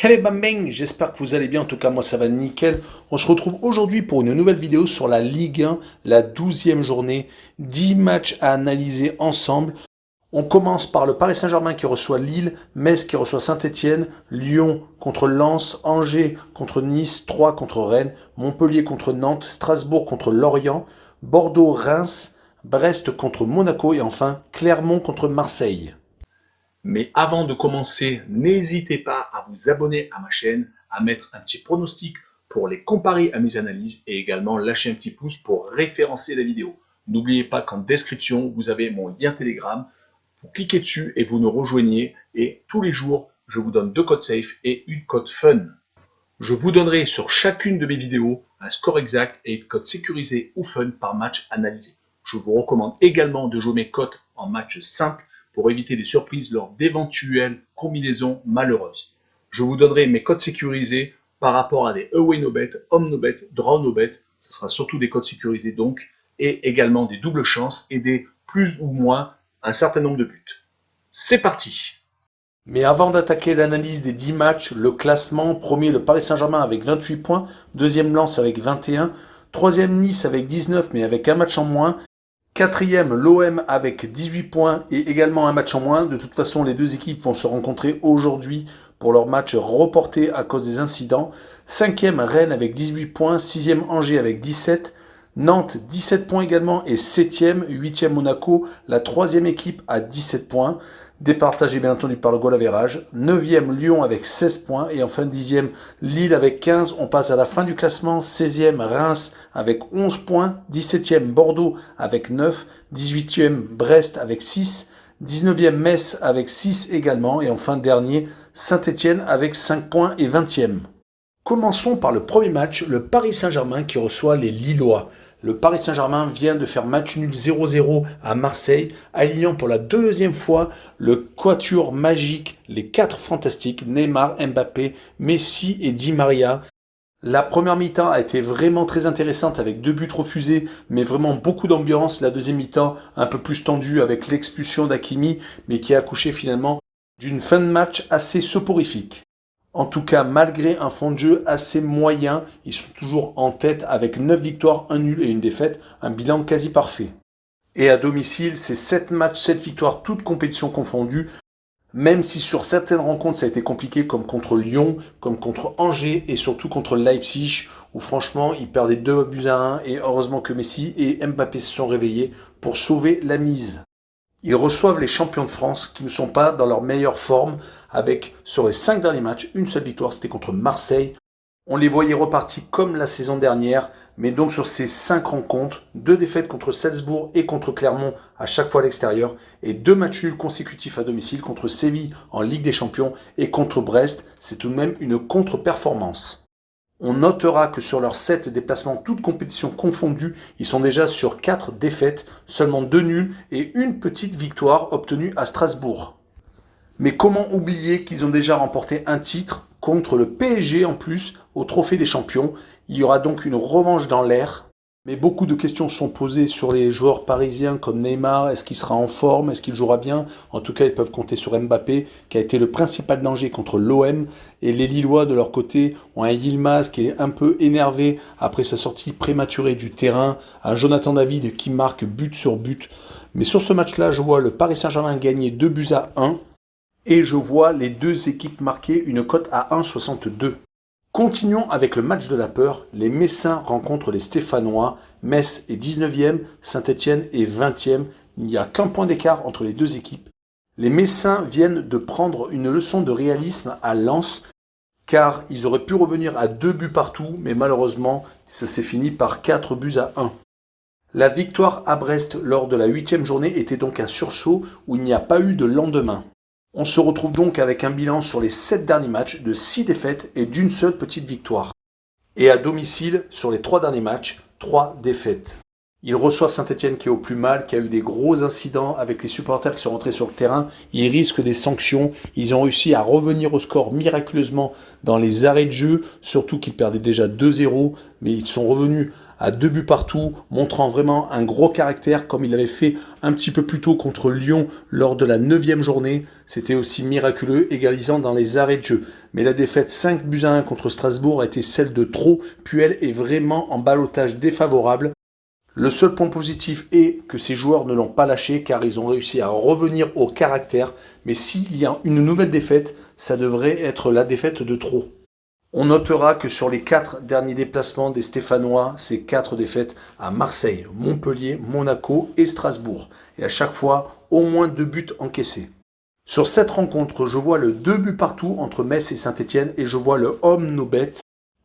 Hello Bambang, j'espère que vous allez bien, en tout cas moi ça va nickel. On se retrouve aujourd'hui pour une nouvelle vidéo sur la Ligue 1, la 12e journée, 10 matchs à analyser ensemble. On commence par le Paris Saint-Germain qui reçoit Lille, Metz qui reçoit Saint-Etienne, Lyon contre Lens, Angers contre Nice, Troyes contre Rennes, Montpellier contre Nantes, Strasbourg contre Lorient, Bordeaux, Reims, Brest contre Monaco et enfin Clermont contre Marseille. Mais avant de commencer, n'hésitez pas à vous abonner à ma chaîne, à mettre un petit pronostic pour les comparer à mes analyses et également lâcher un petit pouce pour référencer la vidéo. N'oubliez pas qu'en description, vous avez mon lien Telegram. Vous cliquez dessus et vous nous rejoignez. Et tous les jours, je vous donne 2 codes safe et une code fun. Je vous donnerai sur chacune de mes vidéos un score exact et une cote sécurisée ou fun par match analysé. Je vous recommande également de jouer mes cotes en match simple pour éviter des surprises lors d'éventuelles combinaisons malheureuses. Je vous donnerai mes codes sécurisés par rapport à des away no bet, home no bet, draw no bet. Ce sera surtout des codes sécurisés donc, et également des doubles chances et des plus ou moins un certain nombre de buts. C'est parti! Mais avant d'attaquer l'analyse des 10 matchs, le classement, premier le Paris Saint-Germain avec 28 points, deuxième Lens avec 21, troisième Nice avec 19 mais avec un match en moins, quatrième l'OM avec 18 points et également un match en moins. De toute façon, les deux équipes vont se rencontrer aujourd'hui pour leur match reporté à cause des incidents. Cinquième Rennes avec 18 points, sixième Angers avec 17, Nantes 17 points également et septième, huitième Monaco, la troisième équipe à 17 points. Départagé bien entendu par le goal average. 9e Lyon avec 16 points et enfin 10e Lille avec 15. On passe à la fin du classement. 16e Reims avec 11 points. 17e Bordeaux avec 9. 18e Brest avec 6. 19e Metz avec 6 également. Et enfin dernier Saint-Etienne avec 5 points et 20e. Commençons par le premier match, le Paris Saint-Germain qui reçoit les Lillois. Le Paris Saint-Germain vient de faire match nul 0-0 à Marseille, alignant pour la deuxième fois le quatuor magique, les 4 fantastiques, Neymar, Mbappé, Messi et Di Maria. La première mi-temps a été vraiment très intéressante avec 2 buts refusés, mais vraiment beaucoup d'ambiance. La deuxième mi-temps un peu plus tendue avec l'expulsion d'Hakimi, mais qui a accouché finalement d'une fin de match assez soporifique. En tout cas, malgré un fond de jeu assez moyen, ils sont toujours en tête avec 9 victoires, 1 nul et une défaite, un bilan quasi parfait. Et à domicile, c'est 7 matchs, 7 victoires, toutes compétitions confondues, même si sur certaines rencontres ça a été compliqué, comme contre Lyon, comme contre Angers et surtout contre Leipzig, où franchement ils perdaient 2 buts à 1 et heureusement que Messi et Mbappé se sont réveillés pour sauver la mise. Ils reçoivent les champions de France qui ne sont pas dans leur meilleure forme avec, sur les 5 derniers matchs, une seule victoire, c'était contre Marseille. On les voyait repartis comme la saison dernière, mais donc sur ces 5 rencontres, 2 défaites contre Salzbourg et contre Clermont à chaque fois à l'extérieur, et 2 matchs nuls consécutifs à domicile contre Séville en Ligue des Champions et contre Brest, c'est tout de même une contre-performance. On notera que sur leurs 7 déplacements, toutes compétitions confondues, ils sont déjà sur 4 défaites, seulement 2 nuls et une petite victoire obtenue à Strasbourg. Mais comment oublier qu'ils ont déjà remporté un titre contre le PSG en plus au Trophée des Champions. Il y aura donc une revanche dans l'air. Mais beaucoup de questions sont posées sur les joueurs parisiens comme Neymar. Est-ce qu'il sera en forme? Est-ce qu'il jouera bien? En tout cas, ils peuvent compter sur Mbappé, qui a été le principal danger contre l'OM. Et les Lillois, de leur côté, ont un Yilmaz qui est un peu énervé après sa sortie prématurée du terrain. Un Jonathan David qui marque but sur but. Mais sur ce match-là, je vois le Paris Saint-Germain gagner 2 buts à 1. Et je vois les deux équipes marquer une cote à 1,62. Continuons avec le match de la peur. Les Messins rencontrent les Stéphanois. Metz est 19e, Saint-Etienne est 20e. Il n'y a qu'un point d'écart entre les deux équipes. Les Messins viennent de prendre une leçon de réalisme à Lens, car ils auraient pu revenir à 2 buts partout, mais malheureusement, ça s'est fini par 4 buts à 1. La victoire à Brest lors de la 8e journée était donc un sursaut où il n'y a pas eu de lendemain. On se retrouve donc avec un bilan sur les 7 derniers matchs de 6 défaites et d'une seule petite victoire. Et à domicile, sur les 3 derniers matchs, 3 défaites. Ils reçoivent Saint-Etienne qui est au plus mal, qui a eu des gros incidents avec les supporters qui sont rentrés sur le terrain. Ils risquent des sanctions. Ils ont réussi à revenir au score miraculeusement dans les arrêts de jeu, surtout qu'ils perdaient déjà 2-0, mais ils sont revenus à 2 buts partout, montrant vraiment un gros caractère comme il l'avait fait un petit peu plus tôt contre Lyon lors de la 9e journée. C'était aussi miraculeux, égalisant dans les arrêts de jeu. Mais la défaite 5-1 contre Strasbourg a été celle de trop, puis elle est vraiment en ballottage défavorable. Le seul point positif est que ces joueurs ne l'ont pas lâché car ils ont réussi à revenir au caractère. Mais s'il y a une nouvelle défaite, ça devrait être la défaite de trop. On notera que sur les 4 derniers déplacements des Stéphanois, c'est 4 défaites à Marseille, Montpellier, Monaco et Strasbourg. Et à chaque fois, au moins 2 buts encaissés. Sur cette rencontre, je vois le 2 buts partout entre Metz et Saint-Etienne et je vois le home no bet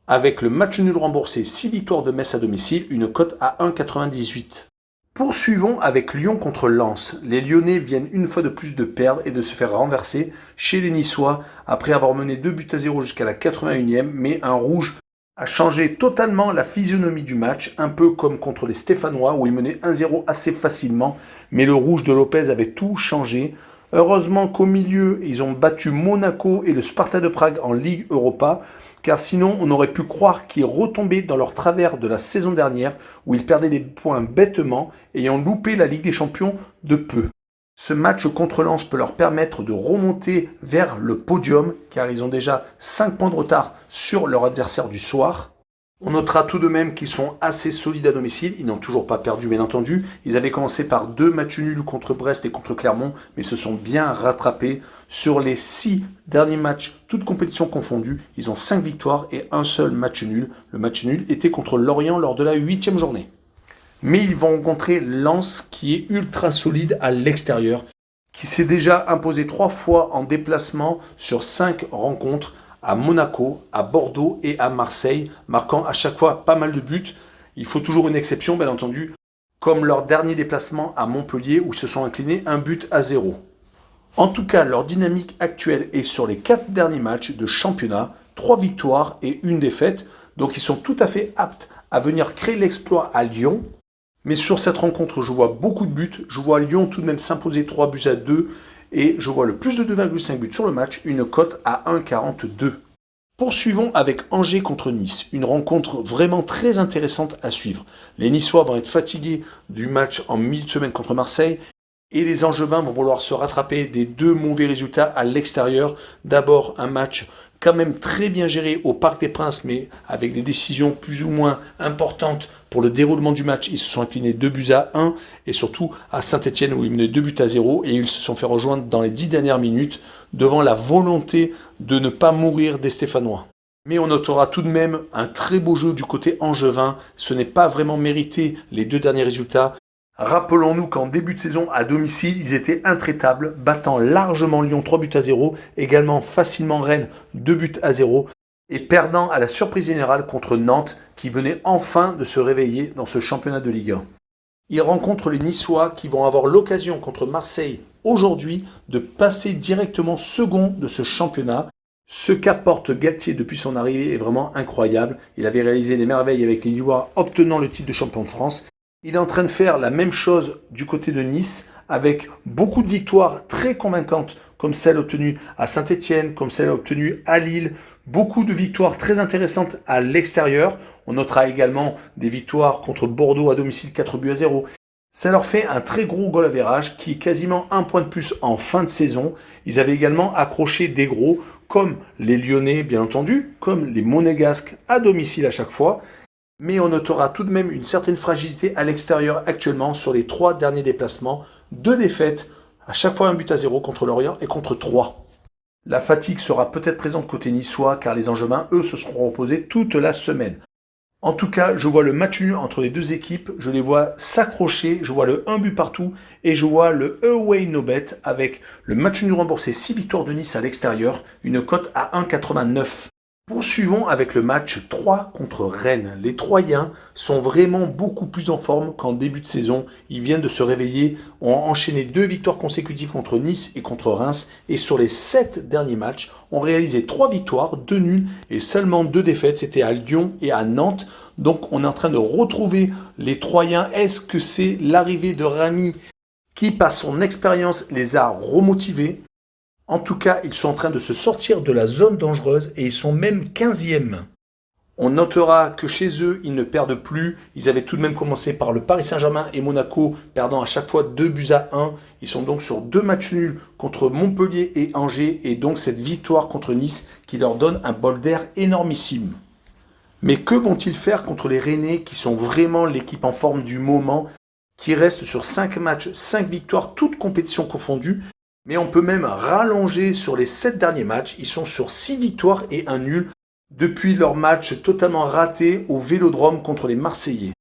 avec le match nul remboursé 6 victoires de Metz à domicile, une cote à 1,98. Poursuivons avec Lyon contre Lens. Les Lyonnais viennent une fois de plus de perdre et de se faire renverser chez les Niçois après avoir mené 2-0 jusqu'à la 81e, mais un rouge a changé totalement la physionomie du match, un peu comme contre les Stéphanois où ils menaient 1-0 assez facilement, mais le rouge de Lopez avait tout changé. Heureusement qu'au milieu, ils ont battu Monaco et le Sparta de Prague en Ligue Europa, car sinon on aurait pu croire qu'ils retombaient dans leur travers de la saison dernière, où ils perdaient des points bêtement, ayant loupé la Ligue des Champions de peu. Ce match contre Lens peut leur permettre de remonter vers le podium, car ils ont déjà 5 points de retard sur leur adversaire du soir. On notera tout de même qu'ils sont assez solides à domicile, ils n'ont toujours pas perdu bien entendu. Ils avaient commencé par 2 matchs nuls contre Brest et contre Clermont, mais se sont bien rattrapés. Sur les 6 derniers matchs, toutes compétitions confondues, ils ont 5 victoires et un seul match nul. Le match nul était contre Lorient lors de la 8e journée. Mais ils vont rencontrer Lens qui est ultra solide à l'extérieur, qui s'est déjà imposé 3 fois en déplacement sur 5 rencontres, à Monaco, à Bordeaux et à Marseille, marquant à chaque fois pas mal de buts. Il faut toujours une exception, bien entendu, comme leur dernier déplacement à Montpellier où ils se sont inclinés 1-0. En tout cas, leur dynamique actuelle est sur les 4 derniers matchs de championnat, 3 victoires et 1 défaite. Donc ils sont tout à fait aptes à venir créer l'exploit à Lyon. Mais sur cette rencontre, je vois beaucoup de buts. Je vois Lyon tout de même s'imposer 3-2. Et je vois le plus de 2,5 buts sur le match, une cote à 1,42. Poursuivons avec Angers contre Nice, une rencontre vraiment très intéressante à suivre. Les Niçois vont être fatigués du match en milieu de semaine contre Marseille et les Angevins vont vouloir se rattraper des 2 mauvais résultats à l'extérieur. D'abord un match quand même très bien géré au Parc des Princes, mais avec des décisions plus ou moins importantes pour le déroulement du match. Ils se sont inclinés 2-1 et surtout à Saint-Etienne où ils menaient 2-0 et ils se sont fait rejoindre dans les 10 dernières minutes devant la volonté de ne pas mourir des Stéphanois. Mais on notera tout de même un très beau jeu du côté angevin. Ce n'est pas vraiment mérité les 2 derniers résultats. Rappelons-nous qu'en début de saison, à domicile, ils étaient intraitables, battant largement Lyon 3-0, également facilement Rennes 2-0, et perdant à la surprise générale contre Nantes, qui venait enfin de se réveiller dans ce championnat de Ligue 1. Ils rencontrent les Niçois qui vont avoir l'occasion contre Marseille aujourd'hui de passer directement second de ce championnat. Ce qu'apporte Galtier depuis son arrivée est vraiment incroyable. Il avait réalisé des merveilles avec les Lillois, obtenant le titre de champion de France. Il est en train de faire la même chose du côté de Nice, avec beaucoup de victoires très convaincantes, comme celle obtenue à Saint-Etienne, comme celle obtenue à Lille. Beaucoup de victoires très intéressantes à l'extérieur. On notera également des victoires contre Bordeaux à domicile 4-0. Ça leur fait un très gros goal average qui est quasiment 1 point de plus en fin de saison. Ils avaient également accroché des gros, comme les Lyonnais bien entendu, comme les Monégasques à domicile à chaque fois. Mais on notera tout de même une certaine fragilité à l'extérieur actuellement sur les 3 derniers déplacements. 2 défaites, à chaque fois 1-0 contre Lorient et contre Troyes. La fatigue sera peut-être présente côté niçois car les Angevins, eux, se seront reposés toute la semaine. En tout cas, je vois le match nul entre les 2 équipes, je les vois s'accrocher, je vois le 1 but partout et je vois le away no bet avec le match nul remboursé 6 victoires de Nice à l'extérieur, une cote à 1,89. Poursuivons avec le match 3 contre Rennes. Les Troyens sont vraiment beaucoup plus en forme qu'en début de saison. Ils viennent de se réveiller, ont enchaîné 2 victoires consécutives contre Nice et contre Reims. Et sur les 7 derniers matchs, ont réalisé 3 victoires, 2 nuls et seulement 2 défaites. C'était à Lyon et à Nantes. Donc on est en train de retrouver les Troyens. Est-ce que c'est l'arrivée de Rami qui, par son expérience, les a remotivés ? En tout cas, ils sont en train de se sortir de la zone dangereuse et ils sont même 15e. On notera que chez eux, ils ne perdent plus. Ils avaient tout de même commencé par le Paris Saint-Germain et Monaco, perdant à chaque fois 2-1. Ils sont donc sur 2 matchs nuls contre Montpellier et Angers, et donc cette victoire contre Nice qui leur donne un bol d'air énormissime. Mais que vont-ils faire contre les Rennais qui sont vraiment l'équipe en forme du moment, qui reste sur 5 matchs, 5 victoires, toutes compétitions confondues. Mais on peut même rallonger sur les 7 derniers matchs. Ils sont sur 6 victoires et un nul depuis leur match totalement raté au Vélodrome contre les Marseillais.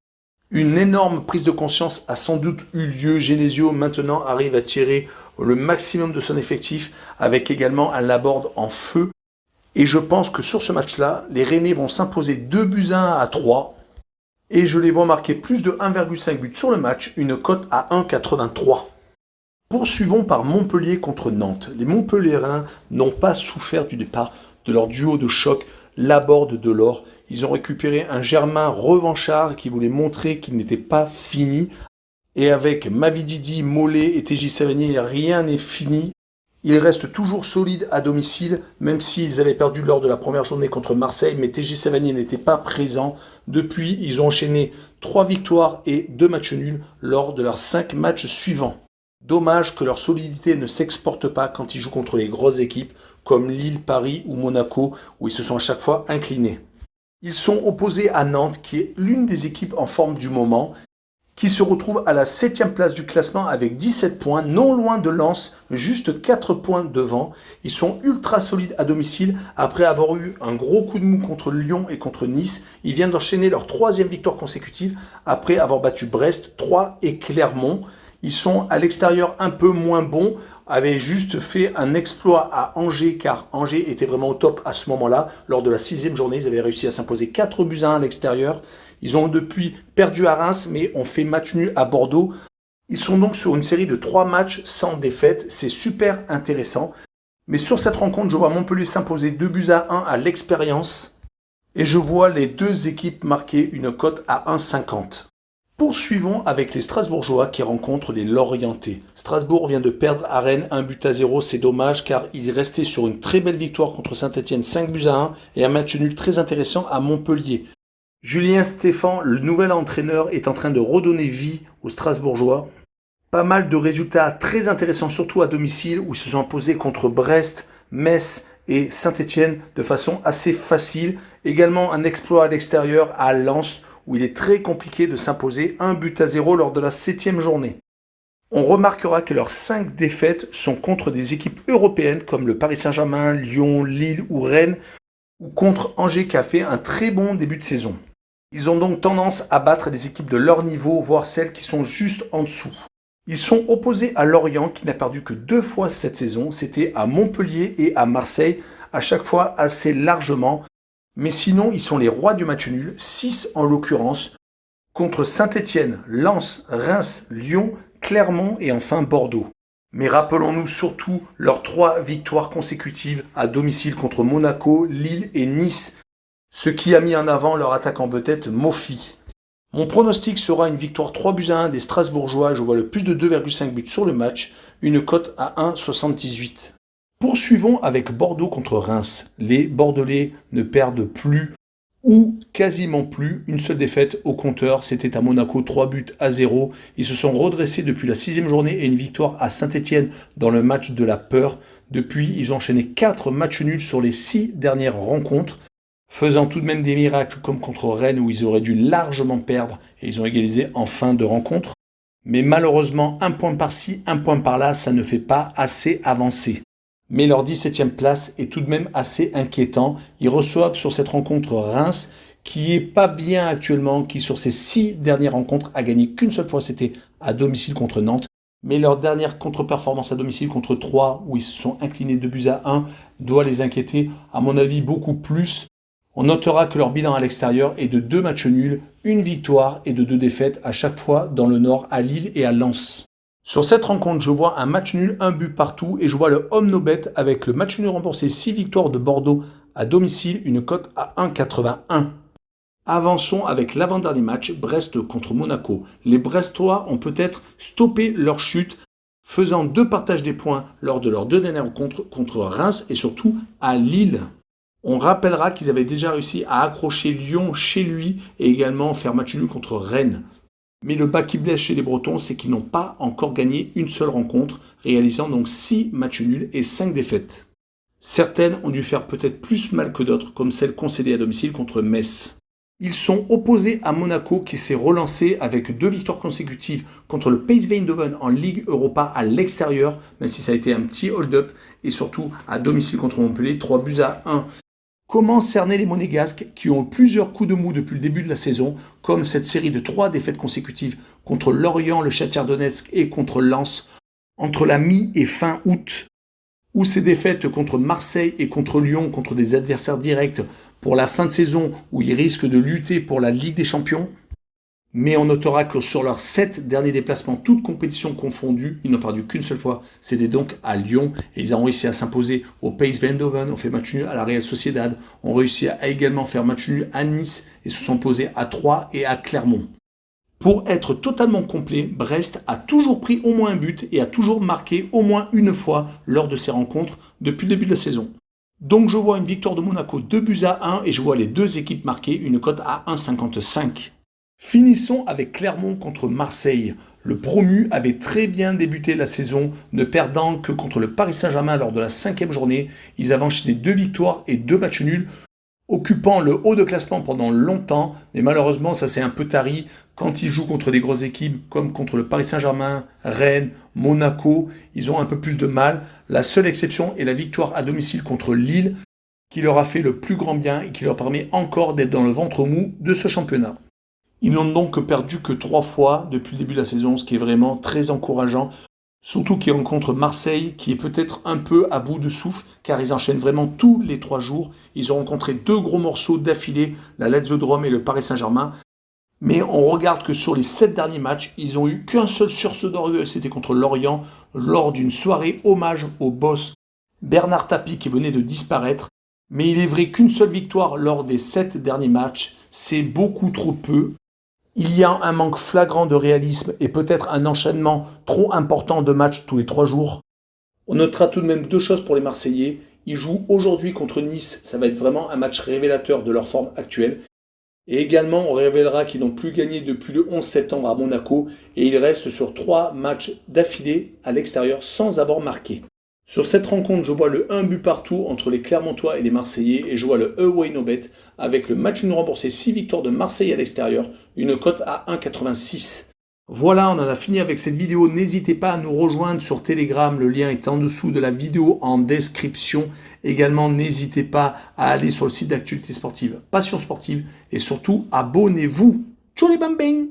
Une énorme prise de conscience a sans doute eu lieu. Genesio maintenant arrive à tirer le maximum de son effectif avec également un Laborde en feu. Et je pense que sur ce match-là, les Rennais vont s'imposer 2-1 à 3. Et je les vois marquer plus de 1,5 but sur le match, une cote à 1,83. Poursuivons par Montpellier contre Nantes. Les Montpelliérains n'ont pas souffert du départ de leur duo de choc Laborde Delors. Ils ont récupéré un Germain revanchard qui voulait montrer qu'il n'était pas fini. Et avec Mavididi, Mollet et TJ Savanier, rien n'est fini. Ils restent toujours solides à domicile, même s'ils avaient perdu lors de la première journée contre Marseille, mais TJ Savanier n'était pas présent. Depuis, ils ont enchaîné 3 victoires et 2 matchs nuls lors de leurs 5 matchs suivants. Dommage que leur solidité ne s'exporte pas quand ils jouent contre les grosses équipes comme Lille, Paris ou Monaco, où ils se sont à chaque fois inclinés. Ils sont opposés à Nantes, qui est l'une des équipes en forme du moment, qui se retrouve à la 7e place du classement avec 17 points, non loin de Lens, juste 4 points devant. Ils sont ultra solides à domicile après avoir eu un gros coup de mou contre Lyon et contre Nice. Ils viennent d'enchaîner leur 3e victoire consécutive après avoir battu Brest, Troyes et Clermont. Ils sont à l'extérieur un peu moins bons, avaient juste fait un exploit à Angers, car Angers était vraiment au top à ce moment-là. Lors de la 6e journée, ils avaient réussi à s'imposer 4-1 à l'extérieur. Ils ont depuis perdu à Reims, mais ont fait match nul à Bordeaux. Ils sont donc sur une série de 3 matchs sans défaite. C'est super intéressant. Mais sur cette rencontre, je vois Montpellier s'imposer 2-1 à l'expérience. Et je vois les deux équipes marquer une cote à 1,50. Poursuivons avec les Strasbourgeois qui rencontrent les Lorientais. Strasbourg vient de perdre à Rennes 1-0, c'est dommage car il restait sur une très belle victoire contre Saint-Etienne 5-1 et un match nul très intéressant à Montpellier. Julien Stéphan, le nouvel entraîneur, est en train de redonner vie aux Strasbourgeois. Pas mal de résultats très intéressants, surtout à domicile, où ils se sont imposés contre Brest, Metz et Saint-Etienne de façon assez facile. Également un exploit à l'extérieur à Lens, où il est très compliqué de s'imposer 1-0 lors de la 7e journée. On remarquera que leurs 5 défaites sont contre des équipes européennes comme le Paris Saint-Germain, Lyon, Lille ou Rennes, ou contre Angers qui a fait un très bon début de saison. Ils ont donc tendance à battre des équipes de leur niveau, voire celles qui sont juste en dessous. Ils sont opposés à Lorient qui n'a perdu que 2 fois cette saison, c'était à Montpellier et à Marseille, à chaque fois assez largement. Mais sinon, ils sont les rois du match nul, 6 en l'occurrence, contre Saint-Etienne, Lens, Reims, Lyon, Clermont et enfin Bordeaux. Mais rappelons-nous surtout leurs 3 victoires consécutives à domicile contre Monaco, Lille et Nice, ce qui a mis en avant leur attaque en vedette Mofi. Mon pronostic sera une victoire 3-1 des Strasbourgeois, je vois le plus de 2,5 buts sur le match, une cote à 1,78. Poursuivons avec Bordeaux contre Reims. Les Bordelais ne perdent plus ou quasiment plus. Une seule défaite au compteur, c'était à Monaco 3-0. Ils se sont redressés depuis la 6e journée et une victoire à Saint-Etienne dans le match de la peur. Depuis, ils ont enchaîné 4 matchs nuls sur les 6 dernières rencontres, faisant tout de même des miracles comme contre Rennes où ils auraient dû largement perdre et ils ont égalisé en fin de rencontre. Mais malheureusement, un point par-ci, un point par-là, ça ne fait pas assez avancer. Mais leur 17e place est tout de même assez inquiétant. Ils reçoivent sur cette rencontre Reims, qui est pas bien actuellement, qui sur ces 6 dernières rencontres a gagné qu'une seule fois, c'était à domicile contre Nantes. Mais leur dernière contre-performance à domicile contre Troyes, où ils se sont inclinés 2-1, doit les inquiéter, à mon avis, beaucoup plus. On notera que leur bilan à l'extérieur est de 2 matchs nuls, 1 victoire et de 2 défaites à chaque fois dans le Nord à Lille et à Lens. Sur cette rencontre, je vois un match nul, 1 but partout et je vois le home no bet avec le match nul remboursé 6 victoires de Bordeaux à domicile, une cote à 1,81. Avançons avec l'avant-dernier match, Brest contre Monaco. Les Brestois ont peut-être stoppé leur chute, faisant 2 partages des points lors de leurs 2 dernières rencontres contre Reims et surtout à Lille. On rappellera qu'ils avaient déjà réussi à accrocher Lyon chez lui et également faire match nul contre Rennes. Mais le bas qui blesse chez les Bretons, c'est qu'ils n'ont pas encore gagné une seule rencontre, réalisant donc 6 matchs nuls et 5 défaites. Certaines ont dû faire peut-être plus mal que d'autres, comme celle concédée à domicile contre Metz. Ils sont opposés à Monaco qui s'est relancé avec 2 victoires consécutives contre le PSV Eindhoven en Ligue Europa à l'extérieur, même si ça a été un petit hold-up, et surtout à domicile contre Montpellier, 3-1. Comment cerner les Monégasques qui ont plusieurs coups de mou depuis le début de la saison, comme cette série de 3 défaites consécutives contre Lorient, le Shakhtar Donetsk et contre Lens entre la mi- et fin août, ou ces défaites contre Marseille et contre Lyon, contre des adversaires directs pour la fin de saison où ils risquent de lutter pour la Ligue des Champions. Mais on notera que sur leurs 7 derniers déplacements, toutes compétitions confondues, ils n'ont perdu qu'une seule fois. C'était donc à Lyon. Et ils ont réussi à s'imposer au PSV Eindhoven, ont fait match nul à la Real Sociedad, ont réussi à également faire match nul à Nice et se sont posés à Troyes et à Clermont. Pour être totalement complet, Brest a toujours pris au moins un but et a toujours marqué au moins une fois lors de ses rencontres depuis le début de la saison. Donc je vois une victoire de Monaco 2-1 et je vois les deux équipes marquer une cote à 1,55. Finissons avec Clermont contre Marseille. Le promu avait très bien débuté la saison, ne perdant que contre le Paris Saint-Germain lors de la 5e journée. Ils avaient enchaîné 2 victoires et 2 matchs nuls, occupant le haut de classement pendant longtemps, mais malheureusement ça s'est un peu tari quand ils jouent contre des grosses équipes comme contre le Paris Saint-Germain, Rennes, Monaco. Ils ont un peu plus de mal. La seule exception est la victoire à domicile contre Lille, qui leur a fait le plus grand bien et qui leur permet encore d'être dans le ventre mou de ce championnat. Ils n'ont donc perdu que 3 fois depuis le début de la saison, ce qui est vraiment très encourageant. Surtout qu'ils rencontrent Marseille, qui est peut-être un peu à bout de souffle, car ils enchaînent vraiment tous les 3 jours. Ils ont rencontré 2 gros morceaux d'affilée, la Lazio de Rome et le Paris Saint-Germain. Mais on regarde que sur les 7 derniers matchs, ils n'ont eu qu'un seul sursaut d'orgueil, c'était contre Lorient, lors d'une soirée hommage au boss Bernard Tapie qui venait de disparaître. Mais il est vrai qu'une seule victoire lors des 7 derniers matchs, c'est beaucoup trop peu. Il y a un manque flagrant de réalisme et peut-être un enchaînement trop important de matchs tous les 3 jours. On notera tout de même 2 choses pour les Marseillais. Ils jouent aujourd'hui contre Nice, ça va être vraiment un match révélateur de leur forme actuelle. Et également, on révélera qu'ils n'ont plus gagné depuis le 11 septembre à Monaco et ils restent sur 3 matchs d'affilée à l'extérieur sans avoir marqué. Sur cette rencontre, je vois le 1 but partout entre les Clermontois et les Marseillais et je vois le away no bet avec le match nul remboursé 6 victoires de Marseille à l'extérieur, une cote à 1,86. Voilà, on en a fini avec cette vidéo. N'hésitez pas à nous rejoindre sur Telegram, le lien est en dessous de la vidéo en description. Également, n'hésitez pas à aller sur le site d'actualité sportive Passion Sportive et surtout, abonnez-vous. Tchou les bambins!